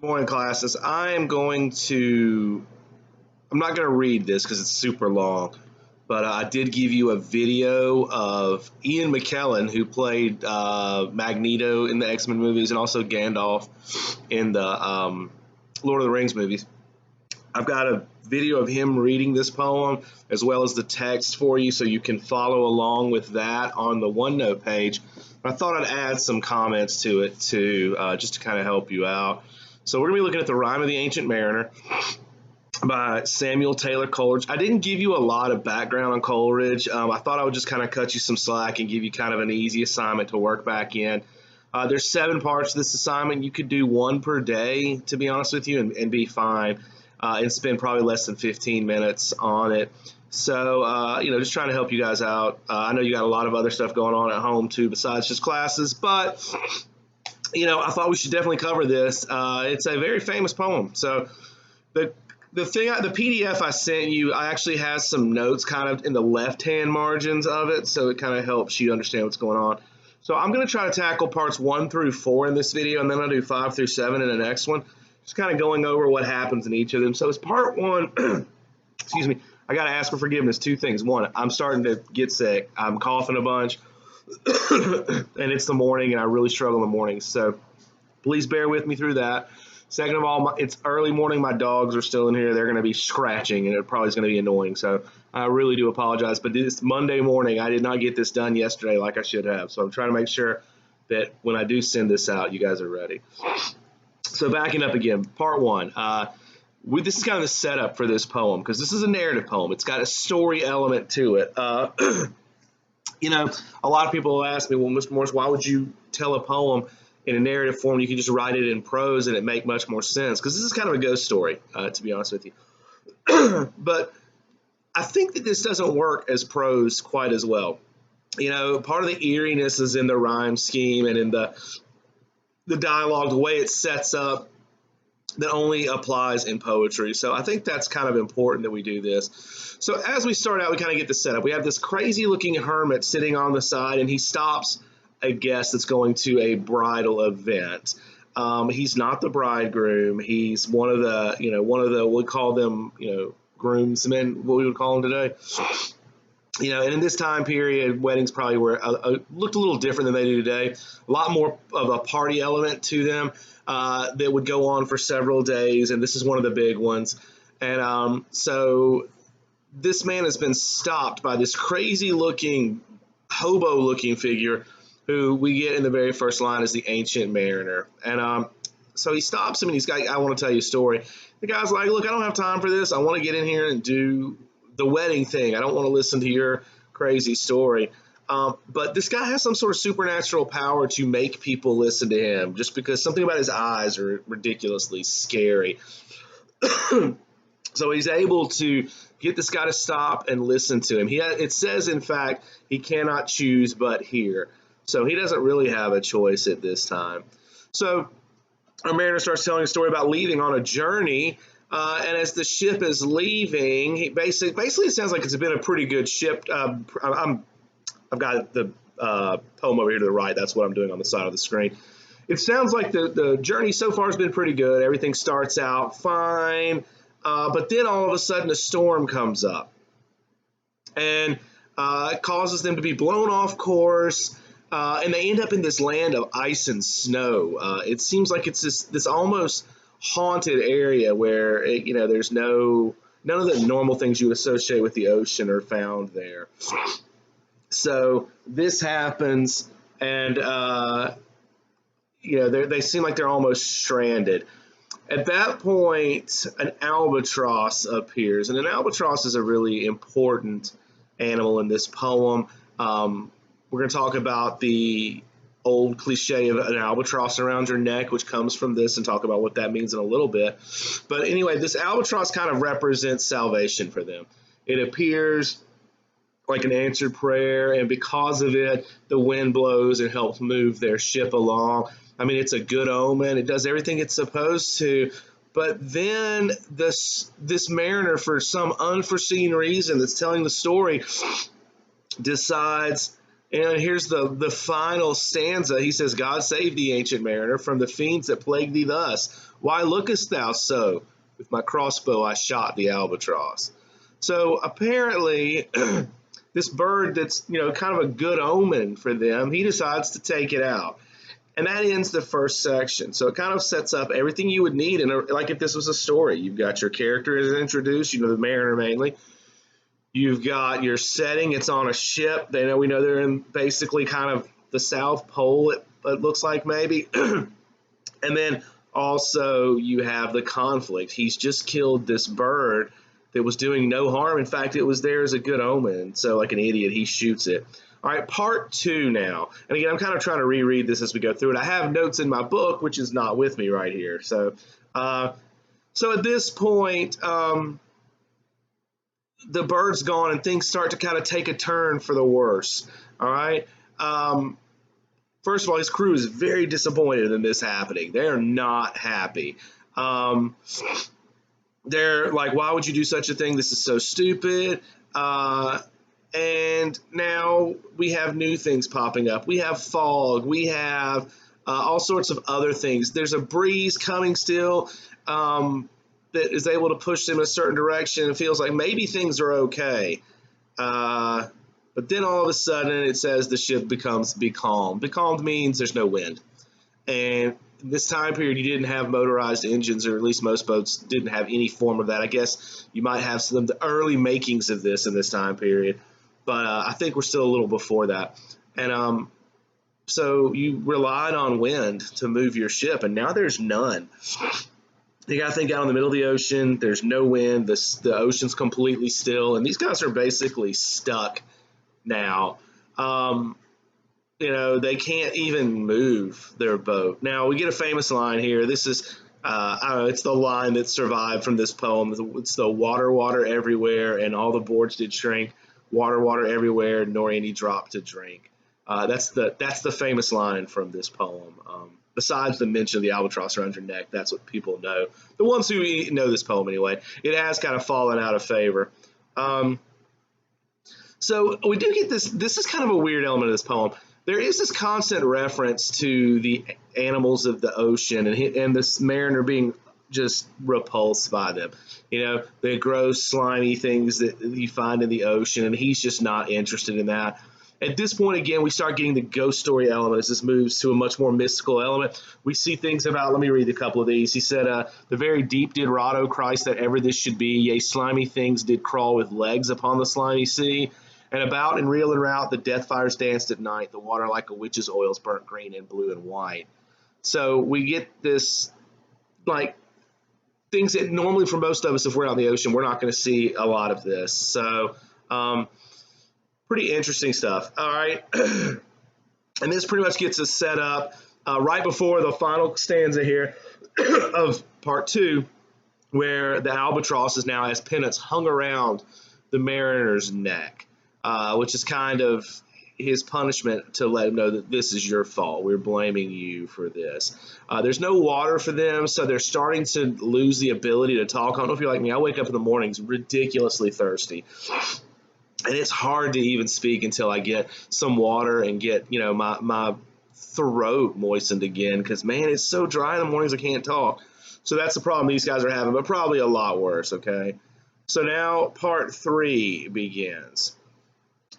Good morning, classes. I'm not going to read this because it's super long, but I did give you a video of Ian McKellen, who played Magneto in the X-Men movies and also Gandalf in the Lord of the Rings movies. I've got a video of him reading this poem as well as the text for you so you can follow along with that on the OneNote page. I thought I'd add some comments to it too, just to kind of help you out. So we're going to be looking at the Rime of the Ancient Mariner by Samuel Taylor Coleridge. I didn't give you a lot of background on Coleridge. I thought I would just kind of cut you some slack and give you kind of an easy assignment to work back in. There's 7 parts to this assignment. You could do 1 per day, to be honest with you, and be fine, and spend probably less than 15 minutes on it. So, just trying to help you guys out. I know you got a lot of other stuff going on at home too besides just classes, but I thought we should definitely cover this. It's a very famous poem. So the PDF I sent you, I actually has some notes kind of in the left-hand margins of it, so it kind of helps you understand what's going on. So I'm going to try to tackle parts 1 through 4 in this video, and then I'll do 5 through 7 in the next one, just kind of going over what happens in each of them. So as part 1, excuse me, I got to ask for forgiveness. 2 things. 1, I'm starting to get sick. I'm coughing a bunch, and it's the morning, and I really struggle in the morning. So please bear with me through that. Second of all, it's early morning. My dogs are still in here. They're going to be scratching, and it probably is going to be annoying. So I really do apologize. But it's Monday morning. I did not get this done yesterday like I should have. So I'm trying to make sure that when I do send this out, you guys are ready. So backing up again, part 1. This is kind of the setup for this poem because this is a narrative poem. It's got a story element to it. A lot of people will ask me, well, Mr. Morris, why would you tell a poem in a narrative form? You can just write it in prose and it make much more sense, because this is kind of a ghost story, to be honest with you. But I think that this doesn't work as prose quite as well. Part of the eeriness is in the rhyme scheme and in the dialogue, the way it sets up, that only applies in poetry. So I think that's kind of important that we do this. So as we start out, we kind of get the setup. We have this crazy looking hermit sitting on the side, and he stops a guest that's going to a bridal event. He's not the bridegroom. He's one of the, we call them, groomsmen, what we would call them today. And in this time period, weddings probably looked a little different than they do today. A lot more of a party element to them that would go on for several days, and this is one of the big ones. And so this man has been stopped by this crazy-looking, hobo-looking figure who we get in the very first line as the Ancient Mariner. And so he stops him, and he's like, I want to tell you a story. The guy's like, look, I don't have time for this. I want to get in here and do the wedding thing. I don't want to listen to your crazy story. But this guy has some sort of supernatural power to make people listen to him, just because something about his eyes are ridiculously scary. So he's able to get this guy to stop and listen to him. It says, in fact, he cannot choose but hear. So he doesn't really have a choice at this time. So our mariner starts telling a story about leaving on a journey. And as the ship is leaving, he basically it sounds like it's been a pretty good ship. I've got the poem over here to the right. That's what I'm doing on the side of the screen. It sounds like the journey so far has been pretty good. Everything starts out fine. But then all of a sudden a storm comes up. And it causes them to be blown off course. And they end up in this land of ice and snow. It seems like it's this almost haunted area where there's none of the normal things you associate with the ocean are found there. So this happens, and they seem like they're almost stranded. At that point, an albatross appears, and an albatross is a really important animal in this poem. We're going to talk about the old cliche of an albatross around your neck, which comes from this, and talk about what that means in a little bit. But anyway, this albatross kind of represents salvation for them. It appears like an answered prayer, and because of it, the wind blows and helps move their ship along. I mean, it's a good omen. It does everything it's supposed to. But then this mariner, for some unforeseen reason that's telling the story, decides And here's the final stanza. He says, God save thee, ancient mariner, from the fiends that plague thee thus. Why lookest thou so? With my crossbow I shot the albatross. So apparently, this bird that's, kind of a good omen for them, he decides to take it out. And that ends the first section. So it kind of sets up everything you would need. And like if this was a story, you've got your character is introduced, the mariner mainly. You've got your setting. It's on a ship. We know they're in basically kind of the South Pole. It looks like maybe, and then also you have the conflict. He's just killed this bird that was doing no harm. In fact, it was there as a good omen. So like an idiot, he shoots it. All right, part 2 now. And again, I'm kind of trying to reread this as we go through it. I have notes in my book, which is not with me right here. So at this point, the bird's gone and things start to kind of take a turn for the worse. All right. First of all, his crew is very disappointed in this happening. They're not happy. They're like, why would you do such a thing? This is so stupid. And now we have new things popping up. We have fog. We have all sorts of other things. There's a breeze coming still. That is able to push them in a certain direction. It feels like maybe things are okay. But then all of a sudden it says the ship becomes becalmed. Becalmed means there's no wind. And this time period you didn't have motorized engines, or at least most boats didn't have any form of that. I guess you might have some of the early makings of this in this time period. But I think we're still a little before that. And so you relied on wind to move your ship, and now there's none. You got to think out in the middle of the ocean. There's no wind. The ocean's completely still, and these guys are basically stuck now. They can't even move their boat. Now we get a famous line here. This is, I don't know, it's the line that survived from this poem. It's the water, water everywhere, and all the boards did shrink. Water, water everywhere, nor any drop to drink. That's the famous line from this poem. Besides the mention of the albatross around your neck, that's what people know. The ones who know this poem anyway. It has kind of fallen out of favor. So we do get this. This is kind of a weird element of this poem. There is this constant reference to the animals of the ocean and this mariner being just repulsed by them. The gross, slimy things that you find in the ocean, and he's just not interested in that. At this point, again, we start getting the ghost story element as this moves to a much more mystical element. We see things about, let me read a couple of these. He said, the very deep did rot, O Christ, that ever this should be. Yea, slimy things did crawl with legs upon the slimy sea. And about and reel and rout, the death fires danced at night. The water like a witch's oils burnt green and blue and white. So we get this, like, things that normally for most of us, if we're out in the ocean, we're not going to see a lot of this. So, pretty interesting stuff. All right. And this pretty much gets us set up right before the final stanza here of part 2, where the albatross is now as pennants hung around the mariner's neck, which is kind of his punishment to let him know that this is your fault. We're blaming you for this. There's no water for them, so they're starting to lose the ability to talk. I don't know if you're like me. I wake up in the mornings ridiculously thirsty. And it's hard to even speak until I get some water and get, my throat moistened again, because, man, it's so dry in the mornings I can't talk. So that's the problem these guys are having, but probably a lot worse, okay? So now part 3 begins.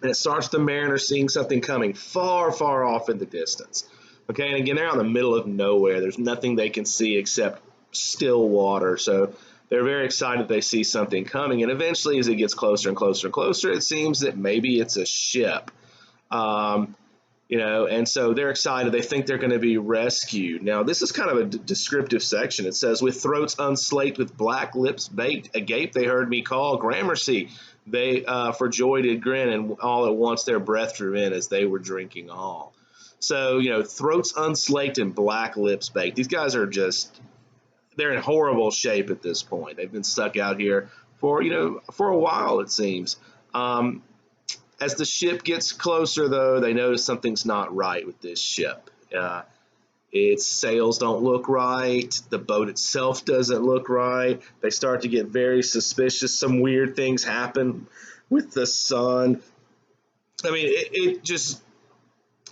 And it starts with the mariner seeing something coming far, far off in the distance. Okay, and again, they're out in the middle of nowhere. There's nothing they can see except still water. So they're very excited they see something coming. And eventually, as it gets closer and closer and closer, it seems that maybe it's a ship. And so they're excited. They think they're going to be rescued. Now, this is kind of a descriptive section. It says, with throats unslaked, with black lips baked, agape they heard me call, Gramercy. They for joy did grin, and all at once their breath drew in as they were drinking all. So, throats unslaked and black lips baked. These guys are they're in horrible shape at this point. They've been stuck out here for a while, it seems. As the ship gets closer, though, they notice something's not right with this ship. Its sails don't look right. The boat itself doesn't look right. They start to get very suspicious. Some weird things happen with the sun. I mean, it just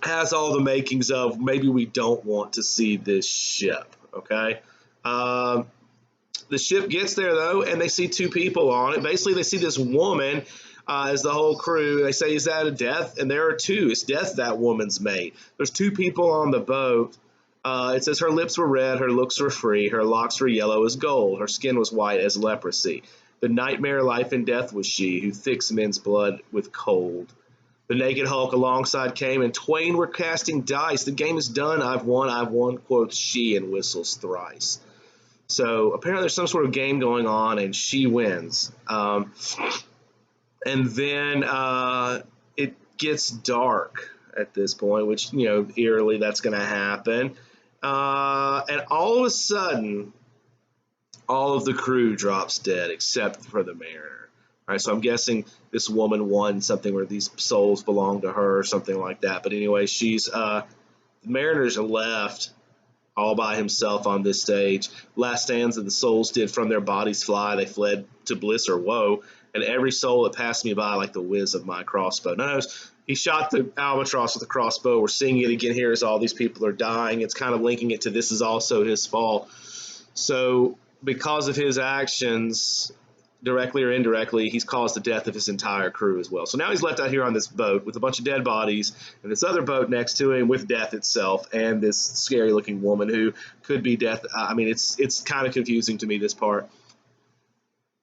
has all the makings of maybe we don't want to see this ship. Okay. Um, the ship gets there though, and they see two people on it. Basically, they see this woman as the whole crew. They say, "Is that a Death?" And there are two. It's Death that woman's mate. There's two people on the boat. It says her lips were red, her looks were free, her locks were yellow as gold, her skin was white as leprosy. The nightmare life and death was she, who thicks men's blood with cold. The naked Hulk alongside came, and twain were casting dice. The game is done. I've won, quoth she, and whistles thrice. So apparently there's some sort of game going on, and she wins. And then it gets dark at this point, which, eerily that's going to happen. And all of a sudden, all of the crew drops dead except for the mariner. All right, so I'm guessing this woman won something where these souls belong to her or something like that. But anyway, the mariners are left all by himself on this stage. Last stanza, the souls did from their bodies fly, they fled to bliss or woe, and every soul that passed me by like the whiz of my crossbow. Notice he shot the albatross with a crossbow. We're seeing it again here as all these people are dying. It's kind of linking it to this is also his fault. So because of his actions, directly or indirectly, he's caused the death of his entire crew as well. So now he's left out here on this boat with a bunch of dead bodies and this other boat next to him with death itself and this scary looking woman who could be death. I mean, it's kind of confusing to me, this part.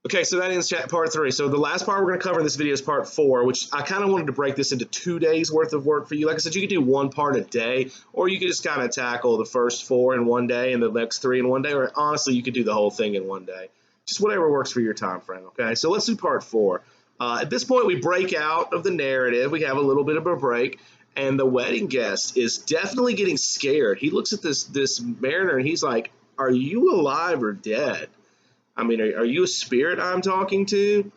Okay, so that ends part 3. So the last part we're going to cover in this video is part 4, which I kind of wanted to break this into 2 days worth of work for you. Like I said, you could do one part a day, or you could just kind of tackle the first 4 in one day and the next 3 in one day, or honestly, you could do the whole thing in one day. Just whatever works for your time frame, okay? So let's do part 4. At this point, we break out of the narrative. We have a little bit of a break, and the wedding guest is definitely getting scared. He looks at this mariner, and he's like, are you alive or dead? I mean, are you a spirit I'm talking to?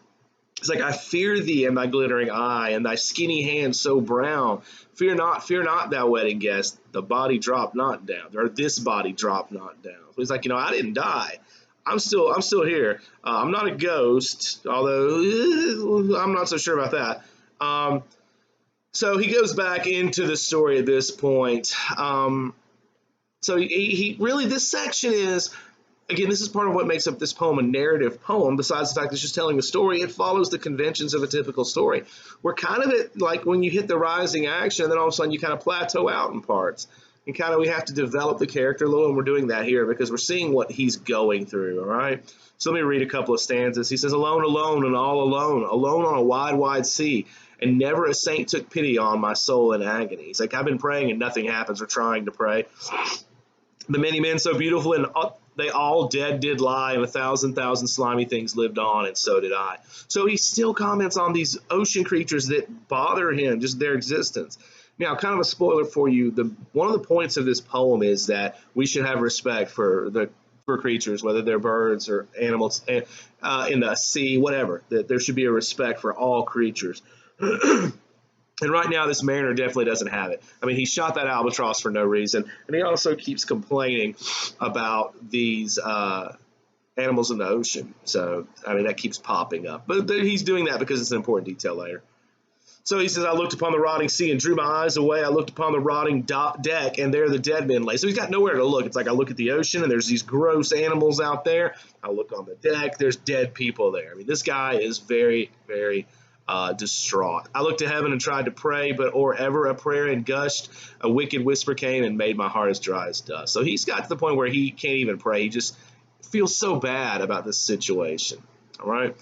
It's like, I fear thee and thy glittering eye and thy skinny hand so brown. Fear not, thou wedding guest. The body drop not down, or this body drop not down. So he's like, I didn't die. I'm still here. I'm not a ghost, although I'm not so sure about that. So he goes back into the story at this point. So he really, this section is, again, this is part of what makes up this poem a narrative poem. Besides the fact that it's just telling a story, it follows the conventions of a typical story. We're kind of at, like, when you hit the rising action, and then all of a sudden you kind of plateau out in parts. And kind of we have to develop the character a little, and we're doing that here because we're seeing what he's going through, all right? So let me read a couple of stanzas. He says, alone, alone, and all alone on a wide, wide sea, and never a saint took pity on my soul in agony. He's like, I've been praying and nothing happens, or trying to pray. The many men so beautiful and they all dead did lie, and 1,000 slimy things lived on, and so did I. So he still comments on these ocean creatures that bother him, just their existence. Now, kind of a spoiler for you, one of the points of this poem is that we should have respect for creatures, whether they're birds or animals in the sea, whatever. That there should be a respect for all creatures. And right now, this mariner definitely doesn't have it. I mean, he shot that albatross for no reason, and he also keeps complaining about these animals in the ocean. So, I mean, that keeps popping up. But he's doing that because it's an important detail later. So he says, I looked upon the rotting sea and drew my eyes away. I looked upon the rotting deck, and there the dead men lay. So he's got nowhere to look. It's like I look at the ocean, and there's these gross animals out there. I look on the deck. There's dead people there. I mean, this guy is very, very distraught. I looked to heaven and tried to pray, but or ever a prayer and gushed, a wicked whisper came and made my heart as dry as dust. So he's got to the point where he can't even pray. He just feels so bad about this situation. All right.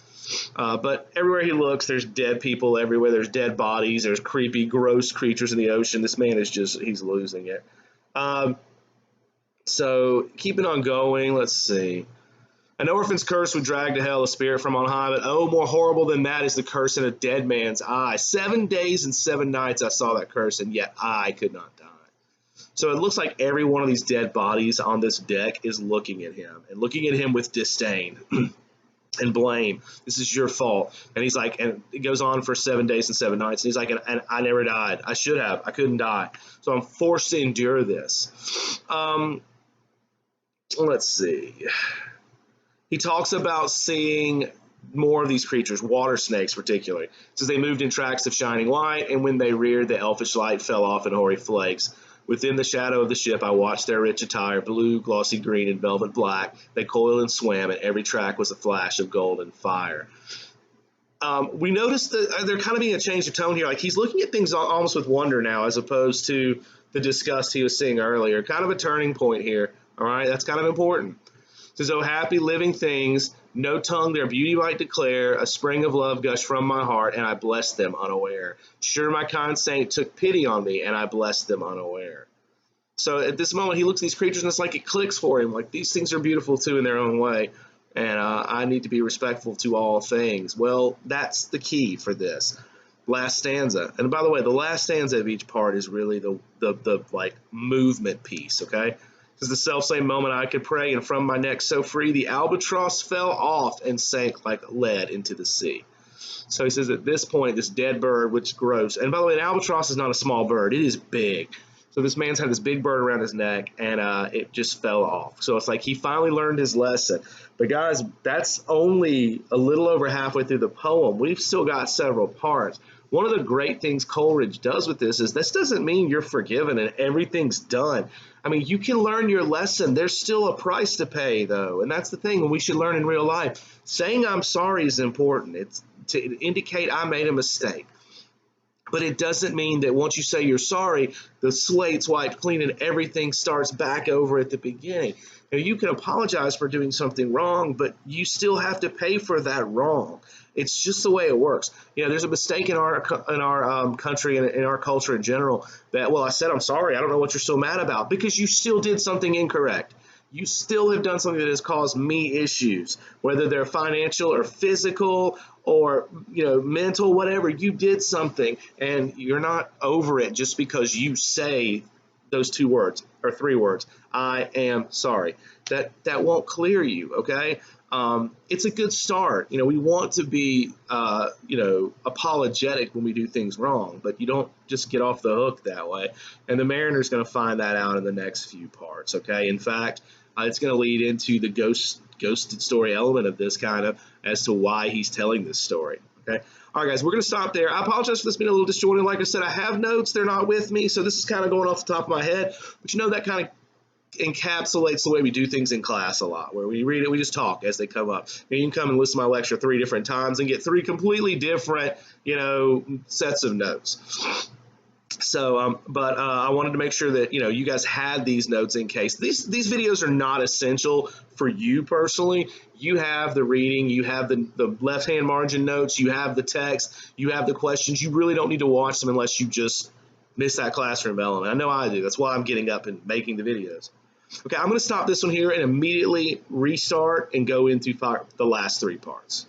But everywhere he looks, there's dead people everywhere. There's dead bodies. There's creepy, gross creatures in the ocean. This man is he's losing it. So keeping on going, let's see. An orphan's curse would drag to hell a spirit from on high, but oh, more horrible than that is the curse in a dead man's eye. 7 days and 7 nights I saw that curse, and yet I could not die. So it looks like every one of these dead bodies on this deck is looking at him, and looking at him with disdain and blame. This is your fault. And he's like, and it goes on for 7 days and 7 nights, and he's like, and I never died. I should have. I couldn't die. So I'm forced to endure this. Let's see. He talks about seeing more of these creatures, water snakes particularly. It says they moved in tracks of shining light, and when they reared, the elfish light fell off in hoary flakes. Within the shadow of the ship, I watched their rich attire, blue, glossy green, and velvet black. They coiled and swam, and every track was a flash of golden fire. We noticed that there kind of being a change of tone here. Like he's looking at things almost with wonder now, as opposed to the disgust he was seeing earlier. Kind of a turning point here. All right, that's kind of important. It says, "Oh, happy living things, no tongue their beauty might declare. A spring of love gushed from my heart, and I blessed them unaware. Sure, my kind saint took pity on me, and I blessed them unaware." So at this moment, he looks at these creatures, and it's like it clicks for him. Like these things are beautiful too in their own way. And I need to be respectful to all things. Well, that's the key for this last stanza. And by the way, the last stanza of each part is really the like movement piece, okay? Because the self-same moment I could pray, and from my neck so free, the albatross fell off and sank like lead into the sea. So he says at this point, this dead bird, which grows, and by the way, an albatross is not a small bird, it is big. So this man's had this big bird around his neck, and it just fell off. So it's like he finally learned his lesson. But guys, that's only a little over halfway through the poem. We've still got several parts. One of the great things Coleridge does with this is this doesn't mean you're forgiven and everything's done. I mean, you can learn your lesson. There's still a price to pay, though. And that's the thing, and we should learn in real life. Saying I'm sorry is important. It's to indicate I made a mistake. But it doesn't mean that once you say you're sorry, the slate's wiped clean and everything starts back over at the beginning. Now, you can apologize for doing something wrong, but you still have to pay for that wrong. It's just the way it works. You know, there's a mistake in our country and in our culture in general that, well, I said I'm sorry. I don't know what you're so mad about, because you still did something incorrect. You still have done something that has caused me issues, whether they're financial or physical or, you know, mental, whatever. You did something, and you're not over it just because you say those 2 words or 3 words. I am sorry. That won't clear you, okay? It's a good start. You know, we want to be, you know, apologetic when we do things wrong, but you don't just get off the hook that way. And the Mariner's going to find that out in the next few parts, okay? In fact, it's going to lead into the ghosted story element of this, kind of, as to why he's telling this story, okay? All right, guys, we're going to stop there. I apologize for this being a little disjointed. Like I said, I have notes. They're not with me, so this is kind of going off the top of my head. But, you know, that kind of encapsulates the way we do things in class a lot, where we read it, we just talk as they come up. You can come and listen to my lecture 3 different times and get 3 completely different, you know, sets of notes. So, but I wanted to make sure that, you know, you guys had these notes in case. These videos are not essential for you personally. You have the reading, you have the left-hand margin notes, you have the text, you have the questions. You really don't need to watch them unless you just miss that classroom element. I know I do. That's why I'm getting up and making the videos. Okay, I'm going to stop this one here and immediately restart and go into the last 3 parts.